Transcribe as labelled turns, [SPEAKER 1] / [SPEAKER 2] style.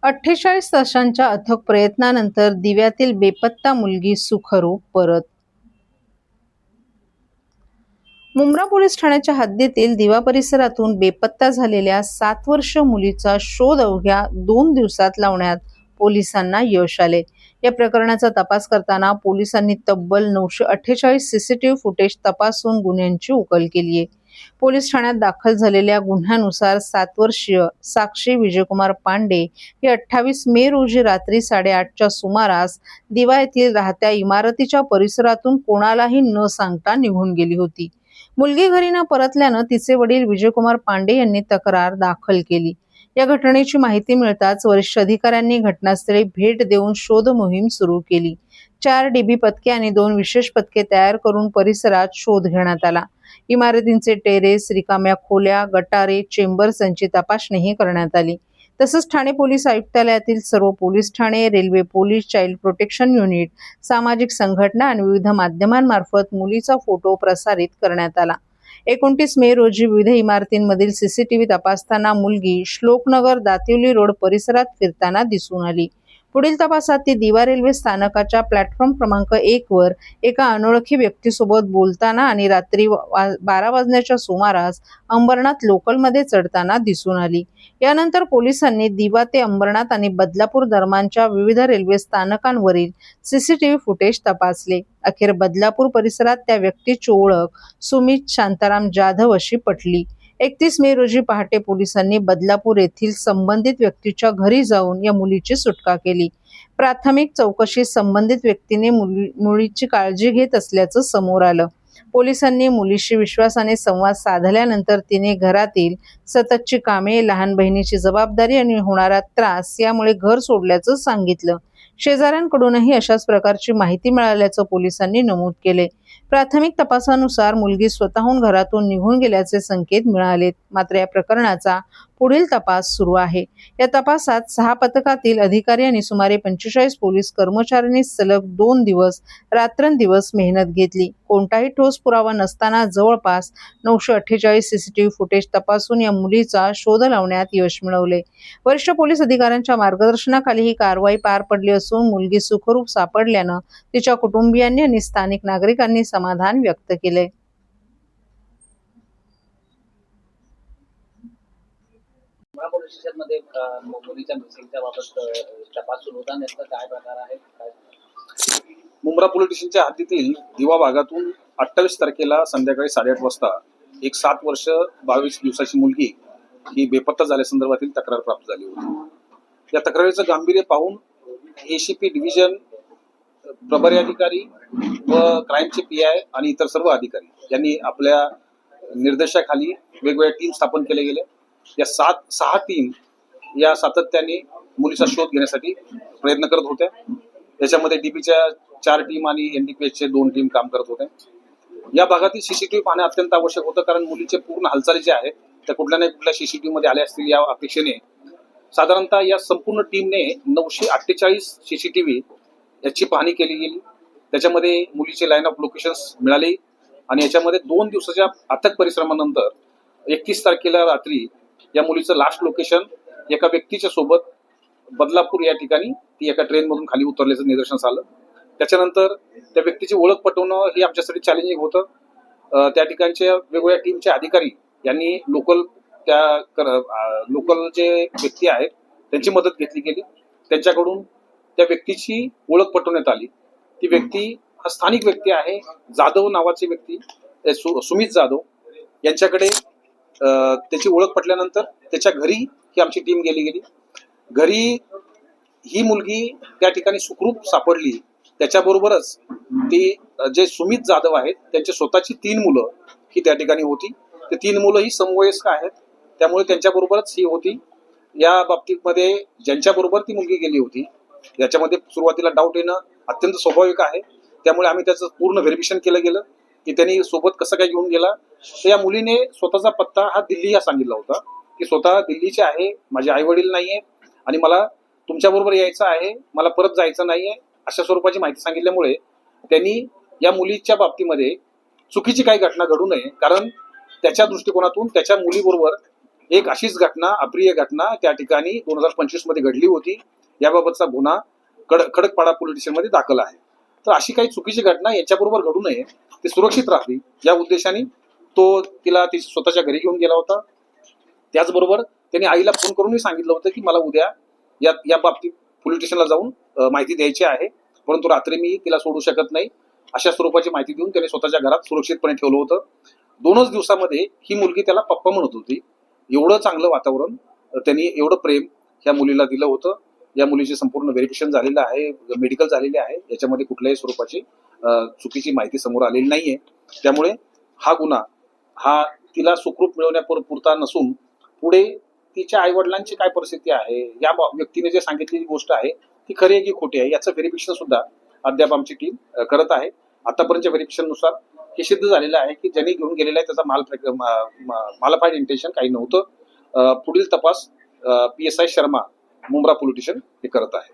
[SPEAKER 1] 48 तासांच्या अथक प्रयत्नानंतर दिव्यातील बेपत्ता मुलगी सुखरूप परत. मुंब्रा पोलीस ठाण्याच्या हद्दीतील दिवा परिसरातून बेपत्ता झालेल्या 7 वर्षीय मुलीचा शोध अवघ्या 2 दिवसात लावण्यात पोलिसांना यश आले. या प्रकरणाचा तपास करताना पोलिसांनी तब्बल 948 सीसीटीव्ही फुटेज तपासून गुन्ह्यांची उकल केली आहे. पोलीस ठाण्यात दाखल झालेल्या गुन्ह्यानुसार 7 वर्षीय साक्षी विजयकुमार पांडे ही 28 मे रोजी रात्री 8:30च्या सुमारास दिवा येथील राहत्या इमारतीच्या परिसरातून कोणालाही न सांगता निघून गेली होती. मुलगी घरी न परतल्यानं तिचे वडील विजयकुमार पांडे यांनी तक्रार दाखल केली. या घटनेची माहिती मिळताच वरिष्ठ अधिकाऱ्यांनी घटनास्थळी भेट देऊन शोध मोहीम सुरू केली. 4 डीबी पथके आणि 2 विशेष पथके तयार करून परिसरात शोध घेण्यात आला. इमारतींचे टेरेस, रिकाम्या खोल्या, गटारे, चेंबर्स यांची तपासणीही करण्यात आली. तसंच ठाणे पोलीस आयुक्तालयातील सर्व police Thane, railway police, child protection unit, सामाजिक संघटना आणि विविध माध्यमांमार्फत मुलीचा फोटो प्रसारित करण्यात आला. 29 मे रोजी विविध इमारतींमधील सीसीटीव्ही तपासताना मुलगी श्लोकनगर दातिवली रोड परिसरात फिरताना दिसून आली. पुढील तपासात ती दिवा रेल्वे स्थानकाच्या प्लॅटफॉर्म क्रमांक 1 वर एका अनोळखी व्यक्तीसोबत बोलताना आणि रात्री 12 वाजण्याच्या सुमारास अंबरनाथ लोकलमध्ये चढताना दिसून आली. यानंतर पोलिसांनी दिवा ते अंबरनाथ आणि बदलापूर दरम्यानच्या विविध रेल्वे स्थानकांवरील सीसीटीव्ही फुटेज तपासले. अखेर बदलापूर परिसरात त्या व्यक्तीची ओळख सुमित शांताराम जाधव अशी पटली. 31 मे रोजी पहाटे पोलिसांनी बदलापूर येथील संबंधित व्यक्तीच्या घरी जाऊन या मुलीची सुटका केली. प्राथमिक चौकशीत संबंधित व्यक्तीने मुलीची काळजी घेत असल्याचं समोर आलं. पोलिसांनी मुलीशी विश्वासाने संवाद साधल्यानंतर तिने घरातील सततची कामे, लहान बहिणीची जबाबदारी आणि होणारा त्रास यामुळे घर सोडल्याचं सांगितलं. शेजाऱ्यांकडूनही अशाच प्रकारची माहिती मिळाल्याचं पोलिसांनी नमूद केले. प्राथमिक तपासानुसार मुलगी स्वतःहून घरातून निघून गेल्याचे संकेत मिळालेत. मात्र या प्रकरणाचा पुढील तपास सुरू आहे. या तपासात 6 पथकातील अधिकारी आणि सुमारे 45 पोलीस कर्मचाऱ्यांनी सलग 2 दिवस रात्रंदिवस मेहनत घेतली. कोणताही ठोस पुरावा नसताना जवळपास 948 सीसीटीव्ही फुटेज तपासून या मुलीचा शोध लावण्यात यश मिळवले. वरिष्ठ पोलीस अधिकाऱ्यांच्या मार्गदर्शनाखाली ही कारवाई पार पडली असून मुलगी सुखरूप सापडल्यानं तिच्या कुटुंबियांनी आणि स्थानिक नागरिकांनी समाधान व्यक्त केले.
[SPEAKER 2] पोलीस स्टेशनमध्ये मुलीच्या मिसिंगच्या बाबत तपास सुरू होता. नेमका काय प्रकार आहे?
[SPEAKER 3] मुंब्रा पोलीस स्टेशनच्या हद्दीतील दिवा भागातून 28 तारखेला संध्याकाळी 8:30 वाजता एक 7 वर्ष 22 दिवसाची मुलगी ही बेपत्ता झाल्यासंदर्भातील तक्रार प्राप्त झाली होती. या तक्रारीचं गांभीर्य पाहून एसीपी डिव्हिजन, प्रभारी अधिकारी व क्राईमचे PI आणि इतर सर्व अधिकारी यांनी आपल्या निर्देशाखाली वेगवेगळ्या टीम स्थापन केले गेले. या 6 टीम या सातत्याने मुलीचा शोध घेण्यासाठी प्रयत्न करत होत्या. याच्यामध्ये डीपीच्या 4 टीम आणि NDPHचे 2 टीम काम करत होत्या. या भागातील सीसीटीव्ही पाहणे अत्यंत आवश्यक होतं, कारण मुलीचे पूर्ण हालचाली जे आहेत त्या कुठल्या ना कुठल्या सीसीटीव्ही मध्ये आल्या असतील या अपेक्षेने साधारणतः या संपूर्ण टीमने 948 सीसीटीव्ही याची पाहणी केली गेली. त्याच्यामध्ये मुलीचे लाईन ऑफ लोकेशन्स मिळाले आणि याच्यामध्ये 2 दिवसाच्या अथक परिश्रमानंतर 31 तारखेला रात्री या मुलीचं लास्ट लोकेशन एका व्यक्तीच्या सोबत बदलापूर या ठिकाणी ती एका ट्रेनमधून खाली उतरल्याचं निदर्शनास आलं. त्याच्यानंतर त्या व्यक्तीची ओळख पटवणं हे आमच्यासाठी चॅलेंजिंग होतं. त्या ठिकाणच्या वेगवेगळ्या टीमचे अधिकारी यांनी लोकल जे व्यक्ती आहेत त्यांची मदत घेतली गेली. त्यांच्याकडून त्या व्यक्तीची ओळख पटवण्यात आली. ती व्यक्ती हा स्थानिक व्यक्ती आहे, जाधव नावाची व्यक्ती, सुमित जाधव यांच्याकडे त्याची ओळख पटल्यानंतर त्याच्या घरी ही आमची टीम गेली. घरी ही मुलगी त्या ठिकाणी सुखरूप सापडली. त्याच्याबरोबरच ती जे सुमित जाधव आहेत त्यांची स्वतःची 3 मुलं ही त्या ठिकाणी होती. ते 3 मुलं ही समवयस्क आहेत, त्यामुळे त्यांच्याबरोबरच ही होती. या बाबतीमध्ये ज्यांच्याबरोबर ती मुलगी गेली होती याच्यामध्ये सुरुवातीला डाऊट येणं अत्यंत स्वाभाविक आहे. त्यामुळे आम्ही त्याचं पूर्ण व्हेरिफिकेशन केलं गेलं की त्यांनी सोबत कसं काय घेऊन गेला. तर या मुलीने स्वतःचा पत्ता हा दिल्ली हा सांगितला होता की स्वतः दिल्लीचे आहे, माझे आई वडील नाहीये आणि मला तुमच्याबरोबर यायचं आहे, मला परत जायचं नाहीये, अशा स्वरूपाची माहिती सांगितल्यामुळे त्यांनी या मुलीच्या बाबतीमध्ये चुकीची काही घटना घडू नये, कारण त्याच्या दृष्टिकोनातून त्याच्या मुलीबरोबर एक अशीच घटना, अप्रिय घटना त्या ठिकाणी 2025 मध्ये घडली होती. याबाबतचा गुन्हा खडकपाडा पोलीस स्टेशनमध्ये दाखल आहे. तर अशी काही चुकीची घटना याच्याबरोबर घडू नये, ती सुरक्षित राहावी या उद्देशाने तो तिला ती स्वतःच्या घरी घेऊन गेला होता. त्याचबरोबर त्यांनी आईला फोन करूनही सांगितलं होतं की मला उद्या या बाबतीत पोलीस स्टेशनला जाऊन माहिती द्यायची आहे, परंतु रात्री मी तिला सोडू शकत नाही, अशा स्वरूपाची माहिती देऊन त्याने स्वतःच्या घरात सुरक्षितपणे ठेवलं होतं. 2च दिवसामध्ये ही मुलगी त्याला पप्पा म्हणत होती. एवढं चांगलं वातावरण, त्यांनी एवढं प्रेम ह्या मुलीला दिलं होतं. या मुलीचे संपूर्ण व्हेरिफिकेशन झालेलं आहे, मेडिकल झालेले आहे, याच्यामध्ये कुठल्याही स्वरूपाची चुकीची माहिती समोर आलेली नाहीये. त्यामुळे हा गुन्हा हा तिला सुखरूप मिळवण्यापुरता नसून पुढे तिच्या आई वडिलांची काय परिस्थिती आहे, या व्यक्तीने जे सांगितलेली गोष्ट आहे ती खरी आहे की खोटी आहे याचं व्हेरिफिकेशन सुद्धा अद्याप आमची टीम करत आहे. आतापर्यंतच्या व्हेरिफिकेशन नुसार हे सिद्ध झालेलं आहे की ज्यांनी घेऊन गेलेला आहे त्याचा मालफाईड इंटेन्शन काही नव्हतं. पुढील तपास PSI Sharma Mumbra police station हे करत आहे.